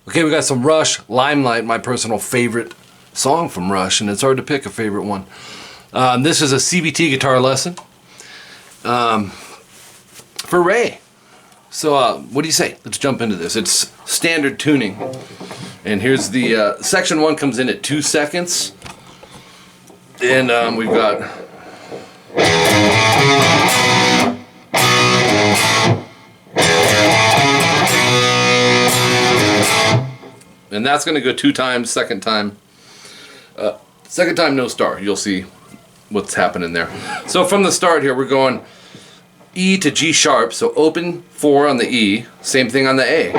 Okay, we got some Rush, Limelight, my personal favorite song from Rush, and it's hard to pick a favorite one. This is a CVT Guitar Lesson for Ray. So what do you say? Let's jump into this. It's standard tuning. And here's the, section 1 comes in at 2 seconds. And we've got... And that's going to go 2 times, second time no star. You'll see what's happening there. So from the start here, we're going E to G sharp, so open 4 on the E, same thing on the A.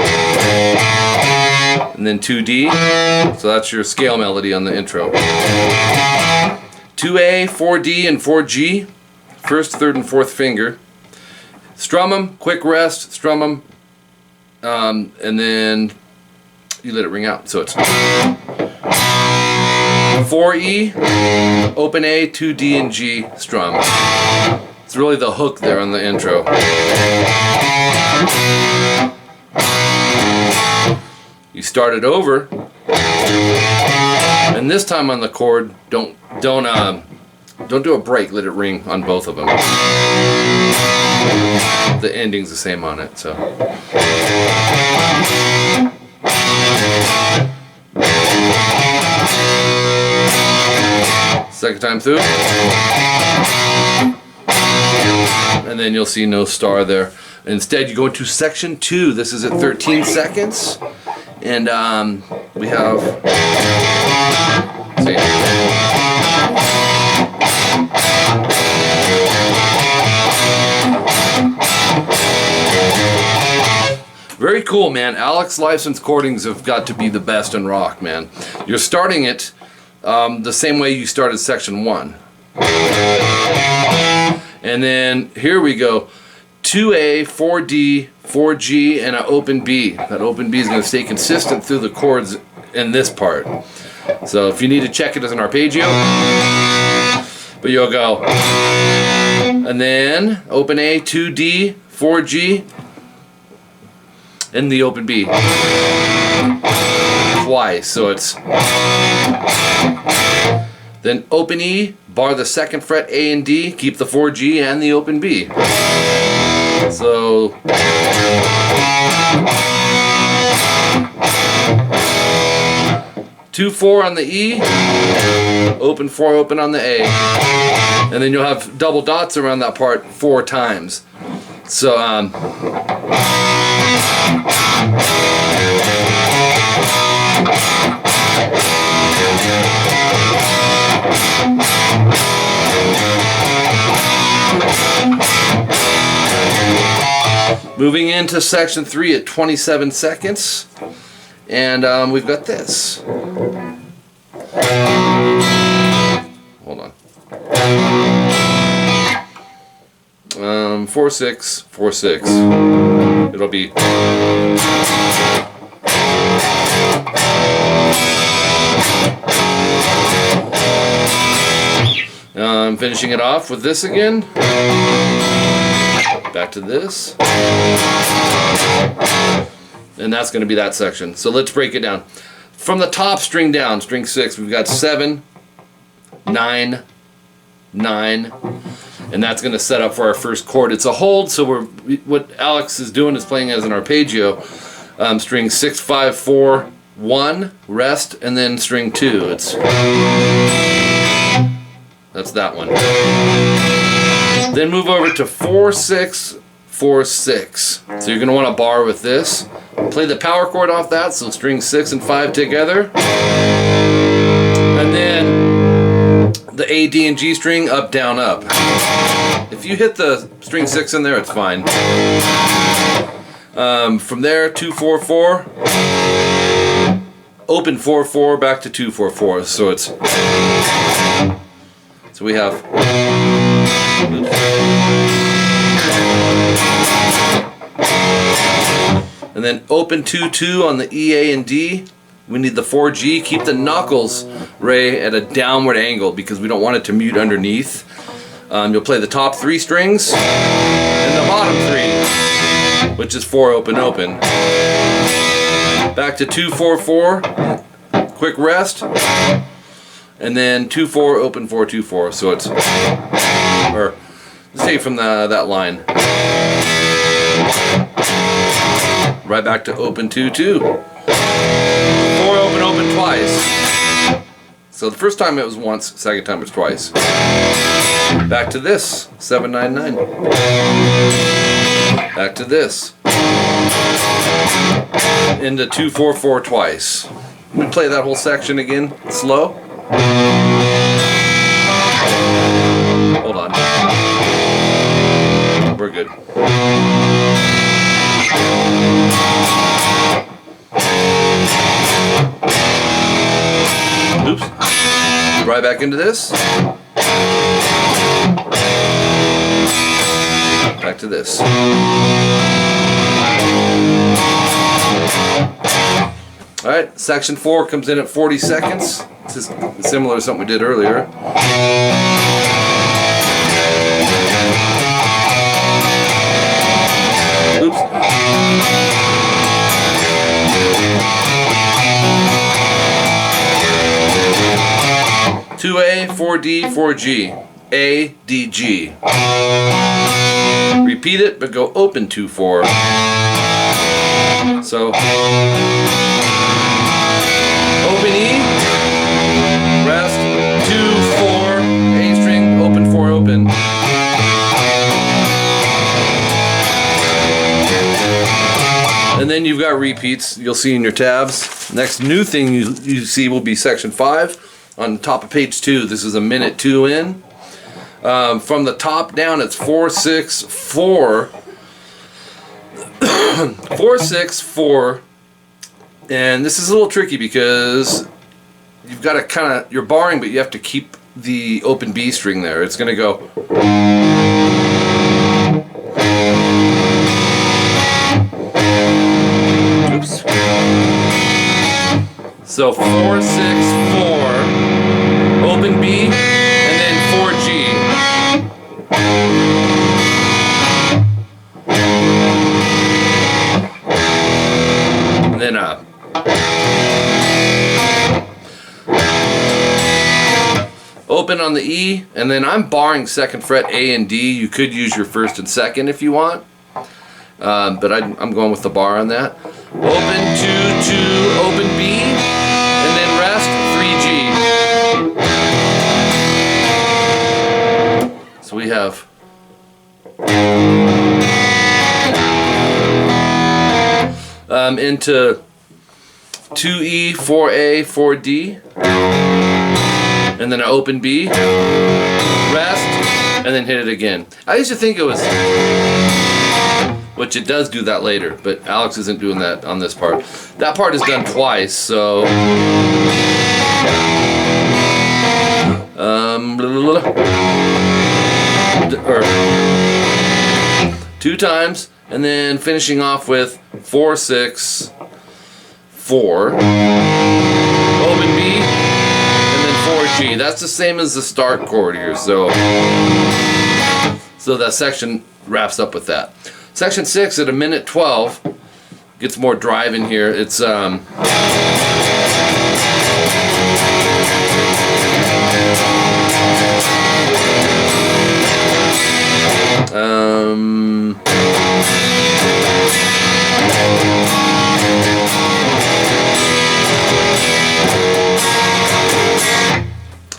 And then 2D, so that's your scale melody on the intro. 2A, 4D, and 4G, first, third, and fourth finger. Strum them, quick rest, strum them, and then you let it ring out. So it's 4E, open A, 2D, and G, strum. It's really the hook there on the intro. You start it over, and this time on the chord, don't do a break. Let it ring on both of them. The ending's the same on it, so. Second time through. And then you'll see no star there. Instead, you go into section 2. This is at 13 seconds. And we have... see. Very cool, man. Alex licensed chordings have got to be the best in rock, man. You're starting it the same way you started section 1. And then here we go. 2A, 4D, 4G, and an open B. That open B is going to stay consistent through the chords in this part. So if you need to check it as an arpeggio, but you'll go. And then open A, 2D, 4G, and the open B. Twice, so it's... Then open E, bar the 2nd fret A and D, keep the 4G and the open B. So... 2-4 on the E, open 4 open on the A. And then you'll have double dots around that part 4 times. So, moving into section 3 at 27 seconds, and we've got this. Hold on. 4-6, 4-6. It'll be. I'm finishing it off with this again. Back to this. And that's going to be that section. So let's break it down. From the top string down, string 6, we've got 7, 9, 9. And that's going to set up for our first chord. It's a hold, so what Alex is doing is playing as an arpeggio. String 6, 5, 4, 1, rest, and then string 2. That's that one. Then move over to 4, 6, 4, 6. So you're going to want to bar with this. Play the power chord off that, so string 6 and 5 together. And then the A, D, and G string, up, down, up. If you hit the string 6 in there, it's fine. From there, 2, 4, 4. Open 4, 4, back to 2, 4, 4. So it's... So we have... And then open 2, 2 on the E, A, and D. We need the 4G. Keep the knuckles, Ray, at a downward angle because we don't want it to mute underneath. You'll play the top 3 strings and the bottom 3, which is 4 open open. back to 2 4 4, quick rest, and then 2 4 open 4 2 4. So it's, or let's take from that line right back to open 2 2, 4 open open twice. So the first time it was once, second time it was twice. Back to this, 7 9 9. Back to this. Into 2 4 4 twice. Let me play that whole section again, slow. Hold on. We're good. Oops. Right back into this. Back to this. Alright, section 4 comes in at 40 seconds. This is similar to something we did earlier. Oops. Two A, 4D, 4G. A, D, G. Repeat it, but go open 2 4. So open E, rest, 2 4, A string, open 4 open. And then you've got repeats you'll see in your tabs. Next new thing you see will be section 5 on the top of page 2. This is a minute 2 in. From the top down it's 4 6 4 4 6 4, and this is a little tricky because you've got to kind of, you're barring, but you have to keep the open B string there. It's going to go. Oops. So 4 6 4, open B, and then 4G. And then open on the E, and then I'm barring second fret A and D. You could use your first and second if you want, but I'm going with the bar on that. Open 2 2, open B, and then rest 3G. So we have into 2E, 4A, 4D, and then I open B, rest, and then hit it again. I used to think it was, which it does do that later, but Alex isn't doing that on this part. That part is done twice, so or 2 times, and then finishing off with 4 6 4, open B, and then 4G. That's the same as the start chord here, so that section wraps up with that. Section 6 at a minute 12 gets more drive in here. It's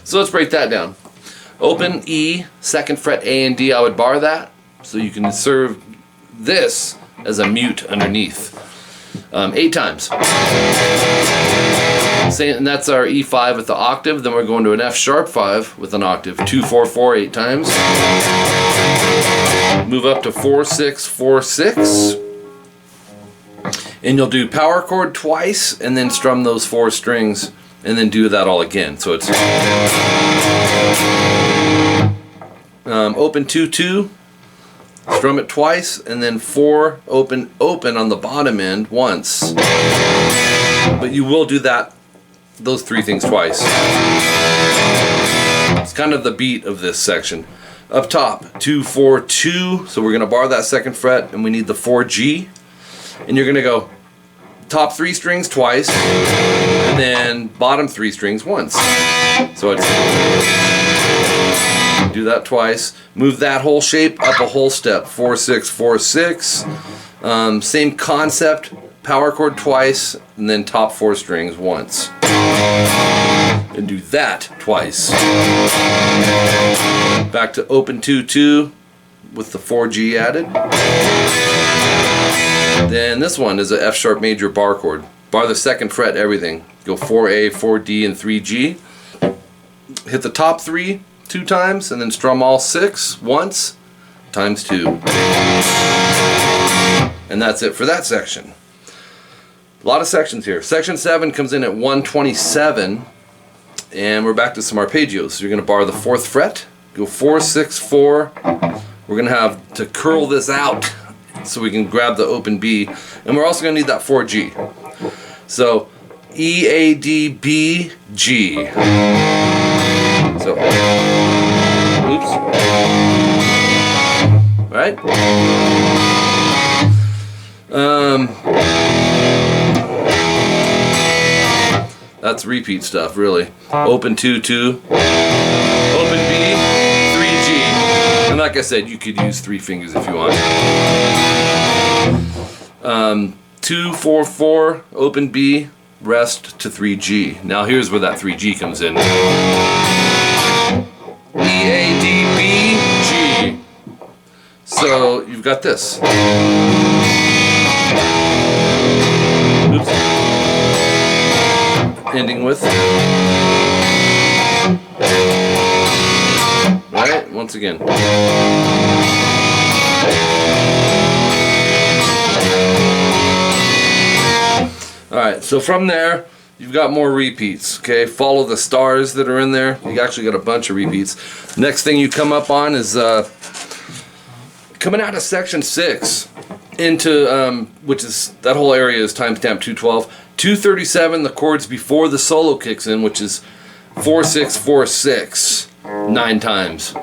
so let's break that down. Open E, second fret A and D, I would bar that, so you can serve this as a mute underneath. 8 times. And that's our E5 with the octave. Then we're going to an F sharp 5 with an octave. 2 4 4, 8 times. Move up to 4 6 4 6. And you'll do power chord twice, and then strum those 4 strings, and then do that all again. So it's open 2 2. Strum it twice, and then 4 open open on the bottom end once. But you will do those 3 things twice. It's kind of the beat of this section. Up top, 2 4 2. So we're going to bar that second fret, and we need the 4G. And you're going to go top 3 strings twice, and then bottom 3 strings once. So it's do that twice. Move that whole shape up a whole step. 4, 6, 4, 6. Same concept. Power chord twice, and then top 4 strings once. And do that twice. Back to open 2-2 with the 4G added. Then this one is a F sharp major bar chord. Bar the 2nd fret, everything. Go 4A, 4D, and 3G. Hit the top 3 2 times, and then strum all 6 once, times 2. And that's it for that section. A lot of sections here. Section 7 comes in at 127, and we're back to some arpeggios. So you're going to bar the 4th fret, go 4, 6, 4. We're going to have to curl this out so we can grab the open B, and we're also going to need that 4G. So E, A, D, B, G. So, oops. Right? That's repeat stuff, really. Open 2-2, open B, 3G, and like I said, you could use 3 fingers if you want. 2-4-4, open B, rest to 3G. Now here's where that 3G comes in. E, A, D, B, G. So you've got this. Oops. Ending with. Right? Once again. Alright, so from there, you've got more repeats, okay? Follow the stars that are in there. You actually got a bunch of repeats. Next thing you come up on is coming out of section 6 into, which is, that whole area is timestamp 212. 237, the chords before the solo kicks in, which is 4, 6, 4, 6, 9 times.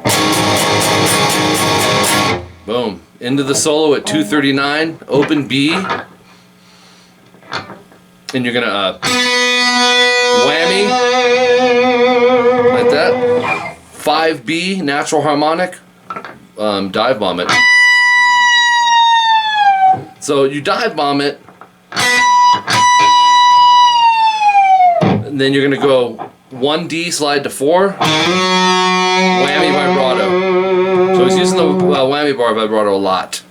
Boom. Into the solo at 239, open B. And you're gonna whammy like that. 5B, natural harmonic, dive bomb it. So you dive bomb it, and then you're gonna go 1D, slide to 4, whammy vibrato. So he's using the whammy bar vibrato a lot,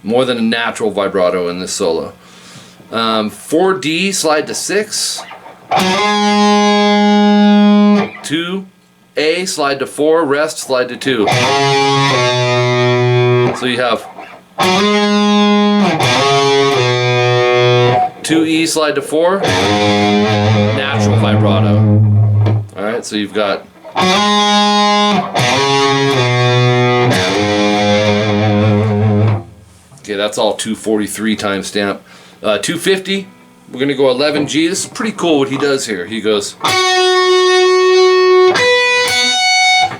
more than a natural vibrato in this solo. 4D, slide to 6, 2A, slide to 4, rest, slide to 2. So you have 2E, slide to 4, natural vibrato. Alright, so you've got okay, that's all 243 timestamp. 250, we're going to go 11G. This is pretty cool what he does here. He goes,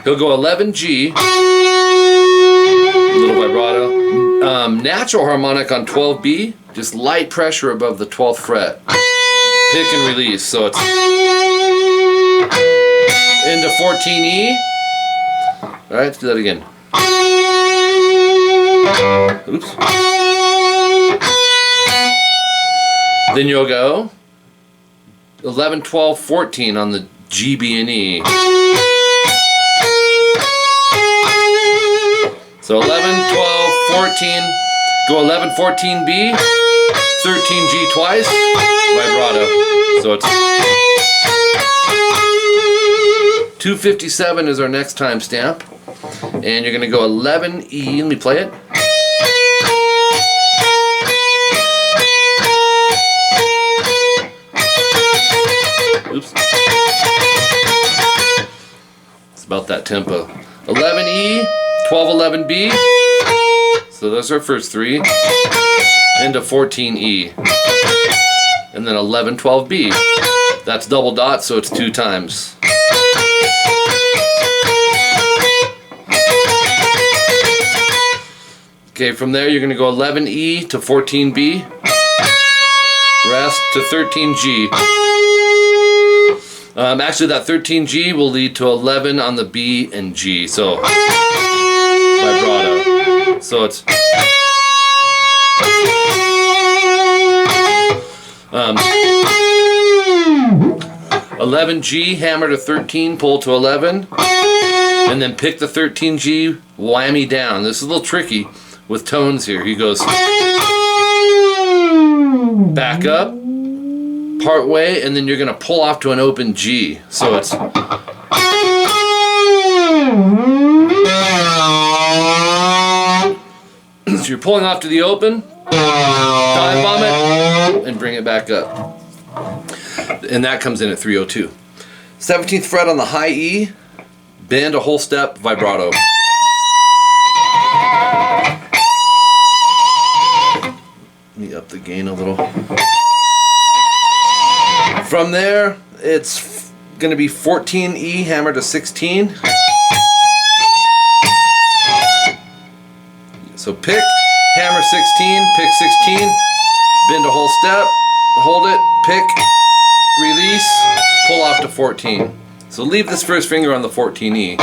he'll go 11G, little vibrato, natural harmonic on 12B, just light pressure above the 12th fret, pick and release, so it's into 14E. Alright, let's do that again. Oops. Then you'll go 11, 12, 14 on the G, B, and E. So 11, 12, 14, go 11, 14, B, 13G twice, vibrato. So it's 257 is our next timestamp. And you're going to go 11E, let me play it. Oops. It's about that tempo. 11E, 12-11B. So those are first 3. Into 14E. And then 11-12B. That's double dot, so it's 2 times. Okay, from there you're going to go 11E to 14B. rest to 13G. Actually, that 13G will lead to 11 on the B and G, so vibrato. So it's 11G, hammer to 13, pull to 11, and then pick the 13G, whammy down. This is a little tricky with tones here. He goes back up, part way, and then you're going to pull off to an open G. So it's so you're pulling off to the open, dive bomb it, and bring it back up. And that comes in at 302. 17th fret on the high E, bend a whole step, vibrato. Let me up the gain a little. From there, it's going to be 14E, hammer to 16. So pick, hammer 16, pick 16, bend a whole step, hold it, pick, release, pull off to 14. So leave this first finger on the 14E.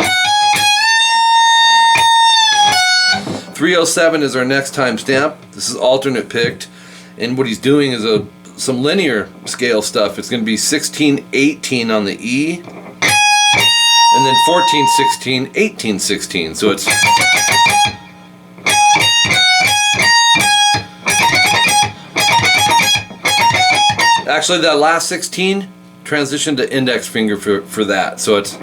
307 is our next time stamp. This is alternate picked, and what he's doing is some linear scale stuff. It's going to be 16-18 on the E, and then 14-16, 18-16. So it's actually that last 16 transitioned to index finger for that. So it's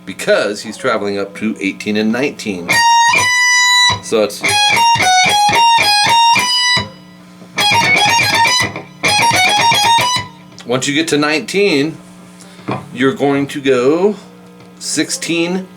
because he's traveling up to 18 and 19. So it's once you get to 19, you're going to go 16